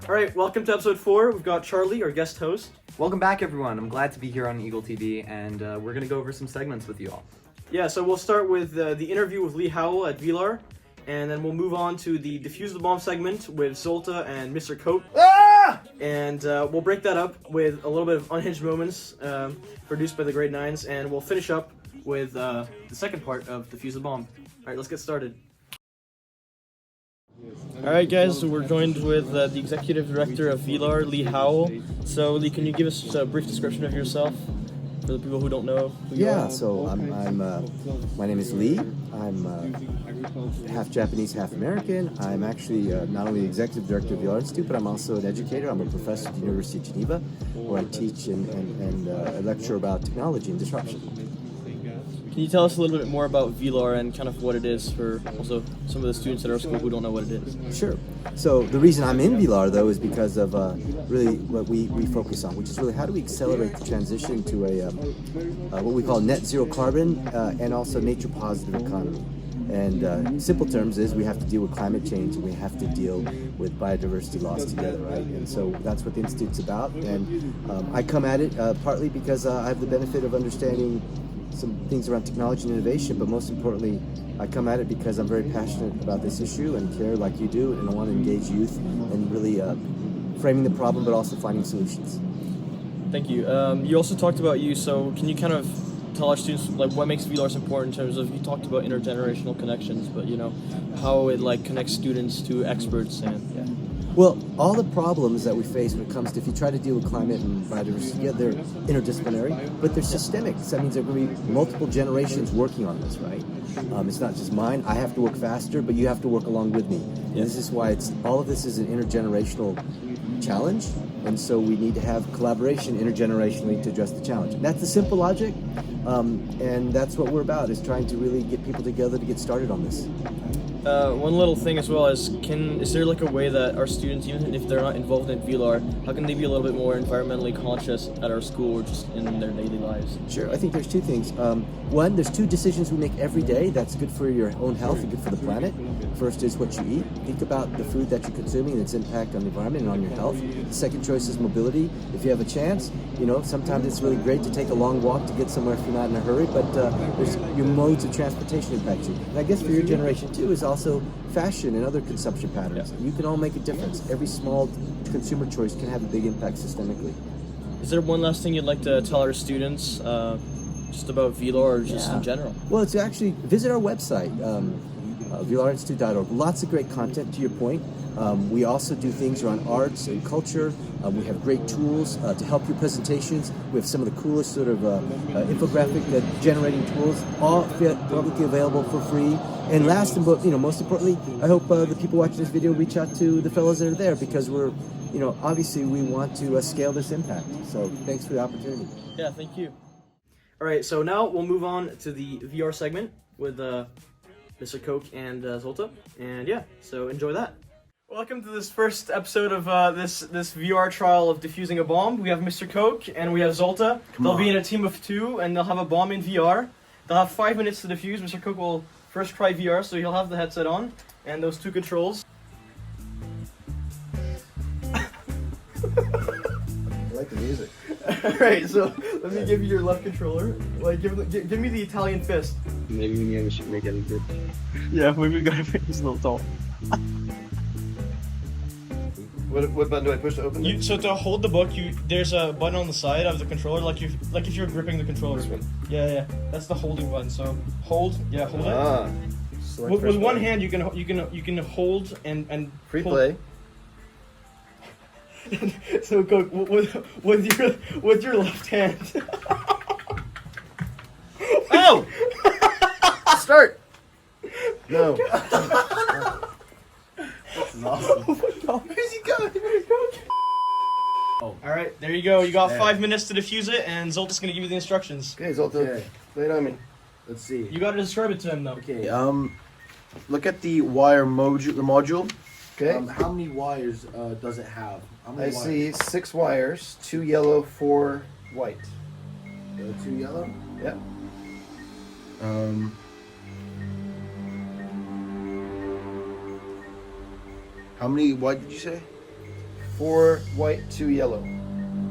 All right, welcome to episode 4. We've got Charlie, our guest host. Welcome back, everyone. I'm glad to be here on Eagle TV, and we're going to go over some segments with you all. Yeah, so we'll start with the interview with Lee Howell at Villars, and then we'll move on to the Diffuse the Bomb segment with Zolta and Mr. Coat. And we'll break that up with a little bit of unhinged moments produced by the grade 9s, and we'll finish up with the second part of Diffuse the Bomb. All right, let's get started. All right, guys, so we're joined with the executive director of Villars, Lee Howell. So, Lee, can you give us a brief description of yourself for the people who don't know who you are? So my name is Lee. I'm half Japanese, half American. I'm actually not only the executive director of the Villars Institute, but I'm also an educator. I'm a professor at the University of Geneva, where I teach and lecture about technology and disruption. Can you tell us a little bit more about Villars and kind of what it is for also some of the students at our school who don't know what it is? Sure. So the reason I'm in Villars, though, is because of really what we focus on, which is really how do we accelerate the transition to a what we call net zero carbon and also nature positive economy. And simple terms is we have to deal with climate change and we have to deal with biodiversity loss together, right? And so that's what the Institute's about. And I come at it partly because I have the benefit of understanding some things around technology and innovation, but most importantly, I come at it because I'm very passionate about this issue and care like you do, and I want to engage youth and really framing the problem, but also finding solutions. Thank you. You also talked about youth, so can you kind of tell our students like what makes Villars important in terms of, you talked about intergenerational connections, but you know, how it like connects students to experts and yeah. Well, all the problems that we face when it comes to, if you try to deal with climate and biodiversity, yeah, they're interdisciplinary, but they're systemic. So that means there are going to be multiple generations working on this, right? It's not just mine. I have to work faster, but you have to work along with me. And this is why all of this is an intergenerational challenge, and so we need to have collaboration intergenerationally to address the challenge. And that's the simple logic, and that's what we're about, is trying to really get people together to get started on this. One little thing as well is there like a way that our students, even if they're not involved in Villars, how can they be a little bit more environmentally conscious at our school or just in their daily lives? Sure, I think there's two things. One, there's two decisions we make every day that's good for your own health and good for the planet. First is what you eat. Think about the food that you're consuming and its impact on the environment and on your health. The second choice is mobility. If you have a chance, you know, sometimes it's really great to take a long walk to get somewhere if you're not in a hurry, but there's your modes of transportation impact you. And I guess for your generation too is also fashion and other consumption patterns. You can all make a difference. Every small consumer choice can have a big impact systemically. Is there one last thing you'd like to tell our students just about Villars or just in general? Well, it's actually visit our website, villarsinstitute.org. Lots of great content, to your point. We also do things around arts and culture. We have great tools to help your presentations. We have some of the coolest sort of infographic generating tools, all publicly available for free. And last and most importantly, I hope the people watching this video reach out to the fellows that are there, because we're, obviously we want to scale this impact. So thanks for the opportunity. Yeah, thank you. All right, so now we'll move on to the VR segment with Mr. Coke and Zolta. And yeah, so enjoy that. Welcome to this first episode of this VR trial of defusing a bomb. We have Mr. Coke and we have Zolta. They'll be in a team of 2 and they'll have a bomb in VR. They'll have 5 minutes to defuse. Mr. Coke will first try VR, so he'll have the headset on and those 2 controls. I like the music. Alright, so let me give you your left controller. Like, give me the Italian fist. Maybe we should make it a bit. Yeah, maybe we gotta make this a little tall. What button do I push to open it? So to hold the book, there's a button on the side of the controller, like if you're gripping the controller. This one? Yeah, that's the holding button. So hold it. Select With one button. hand, you can hold and Free pull. play. So go with your left hand. Oh! Start! No. This is awesome. Where's he going? Oh. Alright, there you go. You got 5 minutes to defuse it, and Zolta's gonna give you the instructions. Okay, Zolta, lay it on me. Let's see. You gotta describe it to him, though. Okay, look at the wire module. Okay. How many wires does it have? How many I see 6 wires, 2 yellow, 4 white. 2 yellow? Yep. How many white did you say? 4 white, 2 yellow.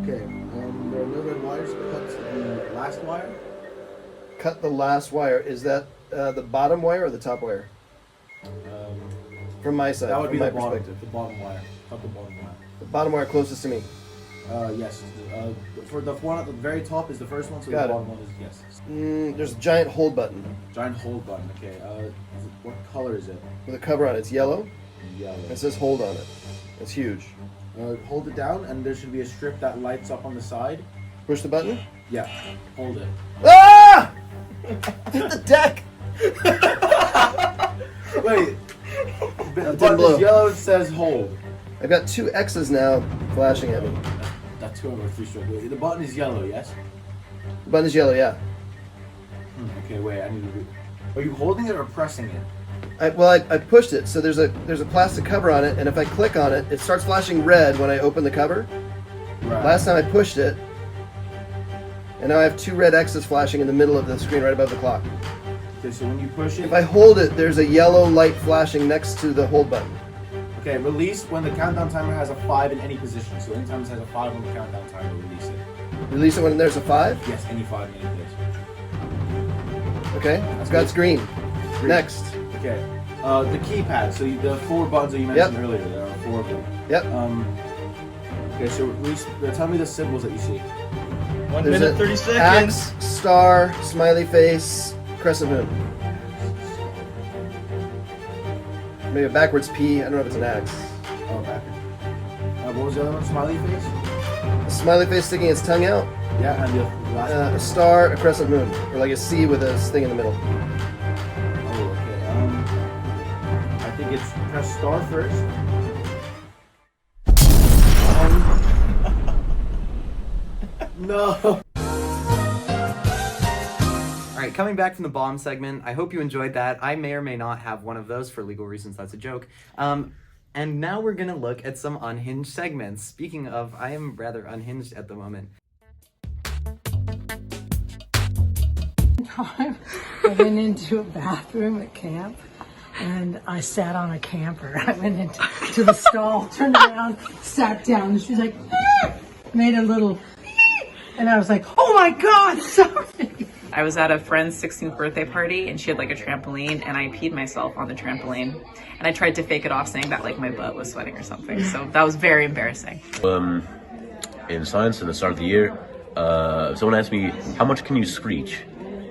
Okay. There are no red wires. Cut the last wire. Cut the last wire. Is that the bottom wire or the top wire? From my side. That would be from the my bottom. perspective. The bottom wire. Cut the bottom wire. The bottom wire closest to me. Yes. For the one at the very top is the first one, so Got the it. bottom one is yes. There's a giant hold button Giant hold button. Okay. What color is it? with a cover on it. It's yellow. Yellow. It says hold on it. It's huge. Hold it down, and there should be a strip that lights up on the side. Push the button. Yeah. Hold it. Ah! Hit the deck. Wait. The didn't button blow. is yellow. It says hold. I've got 2 X's now flashing at me. That's 2 over 3 stroke. The button is yellow. Yes. The button is yellow. Yeah. Okay. Wait. I need to. Are you holding it or pressing it? I pushed it, so there's a plastic cover on it, and if I click on it, it starts flashing red when I open the cover. Right. Last time I pushed it, and now I have 2 red X's flashing in the middle of the screen right above the clock. Okay. So when you push it. If I hold it, there's a yellow light flashing next to the hold button. Okay, release when the countdown timer has a 5 in any position. So anytime it has a 5 on the countdown timer, release it. Release it when there's a 5. Yes, any 5 in any place. Okay, it's got green. Green. Next. Okay, the keypad. So the 4 buttons that you mentioned earlier, there are 4 of them. Yep. Okay, so tell me the symbols that you see. 1 There's minute, a 30 seconds. Axe, star, smiley face, crescent moon. Maybe a backwards P. I don't know if it's an axe. Oh, backwards. What was the other one? Smiley face? A smiley face sticking its tongue out. Yeah, and the last one. A star, a crescent moon, or like a C with a thing in the middle. Oh, okay. I think it's press star first. No. All right, coming back from the bomb segment, I hope you enjoyed that. I may or may not have one of those for legal reasons. That's a joke. And now we're gonna look at some unhinged segments. Speaking of, I am rather unhinged at the moment. Time I went into a bathroom at camp and I sat on a camper. I went into the stall, turned around, sat down, and she's like, "Ah!" Made a little, and I was like, oh my God, sorry. I was at a friend's 16th birthday party and she had like a trampoline and I peed myself on the trampoline and I tried to fake it off saying that like my butt was sweating or something. So that was very embarrassing. In science, in the start of the year, someone asked me, how much can you screech?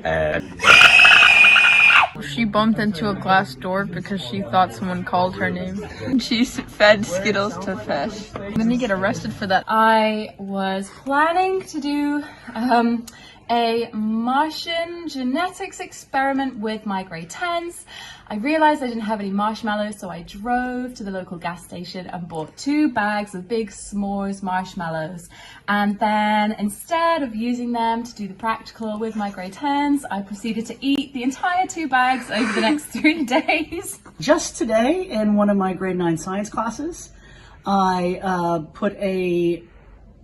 And she bumped into a glass door because she thought someone called her name. She fed Skittles to fish. Then you get arrested for that. I was planning to do a Martian genetics experiment with my grade 10s. I realized I didn't have any marshmallows, so I drove to the local gas station and bought 2 bags of big s'mores marshmallows. And then instead of using them to do the practical with my grade 10s, I proceeded to eat the entire 2 bags over the next 3 days. Just today in one of my grade 9 science classes, I put a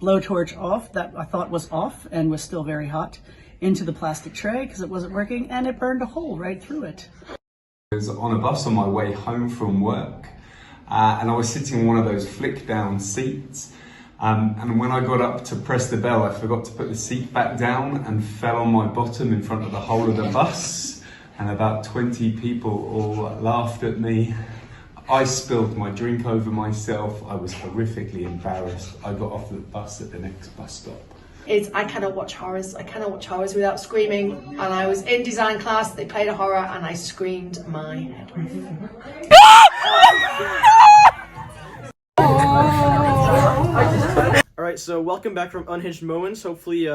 blowtorch off that I thought was off and was still very hot into the plastic tray because it wasn't working, and it burned a hole right through it. I was on a bus on my way home from work and I was sitting in one of those flick down seats, and when I got up to press the bell I forgot to put the seat back down and fell on my bottom in front of the whole of the bus, and about 20 people all laughed at me. I spilled my drink over myself. I was horrifically embarrassed. I got off the bus at the next bus stop. I cannot watch horrors. I cannot watch horrors without screaming. And I was in design class, they played a horror, and I screamed my head off. Alright, so welcome back from Unhinged Moments. Hopefully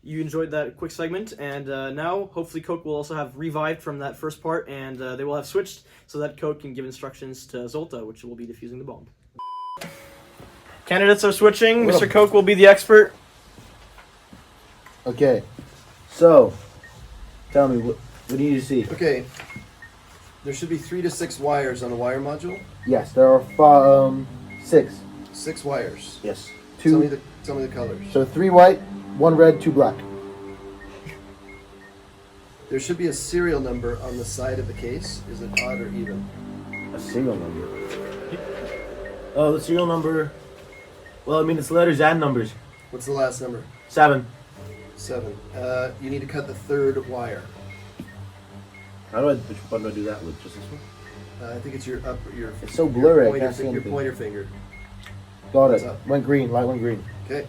you enjoyed that quick segment, and now hopefully Coke will also have revived from that first part, and they will have switched so that Coke can give instructions to Zolta, which will be defusing the bomb. Candidates are switching. Mr. Coke will be the expert. Okay, so tell me what do you see? Okay. There should be 3 to 6 wires on the wire module. Yes, there are 6. 6 wires. Yes. Tell me the colors. So 3 white, 1 red, 2 black. There should be a serial number on the side of the case. Is it odd or even? A serial number. Oh, the serial number Well, I mean, it's letters and numbers. What's the last number? 7. 7. You need to cut the third wire. Which button do I do that with? Just this one? I think it's your upper, your. It's so blurry, I Your can't see your anything. pointer finger. Got What's it. up? Went green. Light went green. Okay.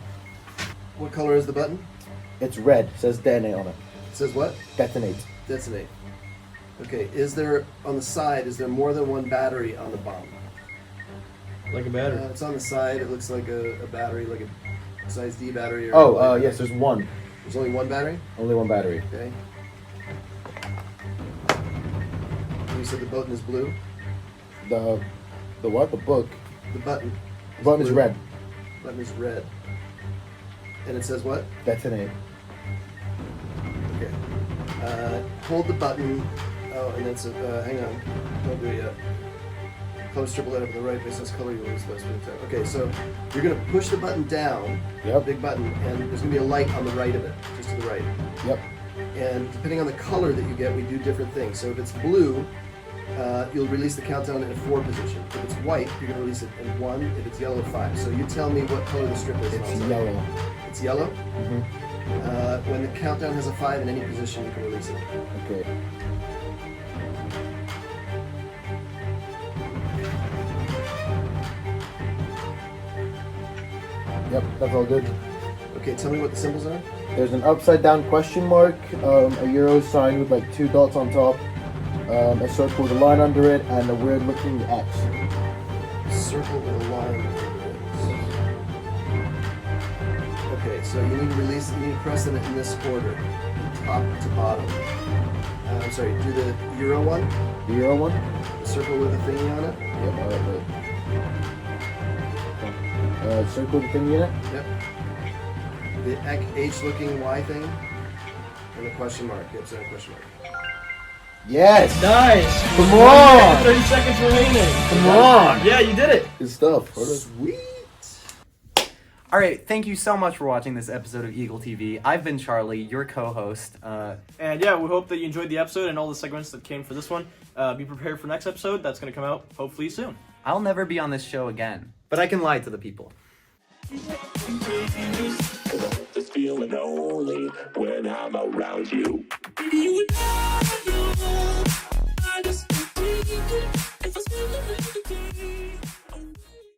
What color is the button? It's red. It says detonate on it. It says what? Detonate. Detonate. Okay. Is there on the side? Is there more than one battery on the bomb? Like a battery. It's on the side. It looks like a battery, like a size D battery. Or Oh, yes, there's one. There's only one battery. Only one battery. Okay. You said the button is blue. The what? The book. The button. The button is blue. red. Button is red. And it says what? Detonate. Okay. Hold the button. Oh, and it's hang on. Don't do it yet. Close triple letter to the right. This says color you want to. Okay, so you're gonna push the button down. Yep. Big button, and there's gonna be a light on the right of it, just to the right. Yep. And depending on the color that you get, we do different things. So if it's blue, you'll release the countdown in a 4 position. If it's white, you're gonna release it in 1. If it's yellow, 5. So you tell me what color the strip is. It's yellow. It's yellow. Mm-hmm. When the countdown has a 5 in any position, you can release it. Okay. Yep, that's all good. Okay, tell me what the symbols are. There's an upside down question mark, a euro sign with like 2 dots on top, a circle with a line under it, and a weird looking X. Circle with a line under it. Okay, so you need to release, you need to press it in this order, top to bottom. I'm sorry, do the euro one. The euro one? The circle with a thingy on it. Yep, alright, wait. Circle with the thingy in it? Yep. The H-looking Y thing, and the question mark. Yep, so a question mark. Yes! Nice! Come on! 30 seconds remaining. Come on! Yeah, you did it. Good stuff. Sweet! Alright, thank you so much for watching this episode of Eagle TV. I've been Charlie, your co-host. And yeah, we hope that you enjoyed the episode and all the segments that came for this one. Be prepared for next episode. That's going to come out hopefully soon. I'll never be on this show again, but I can lie to the people. This feeling only when I'm around you. I just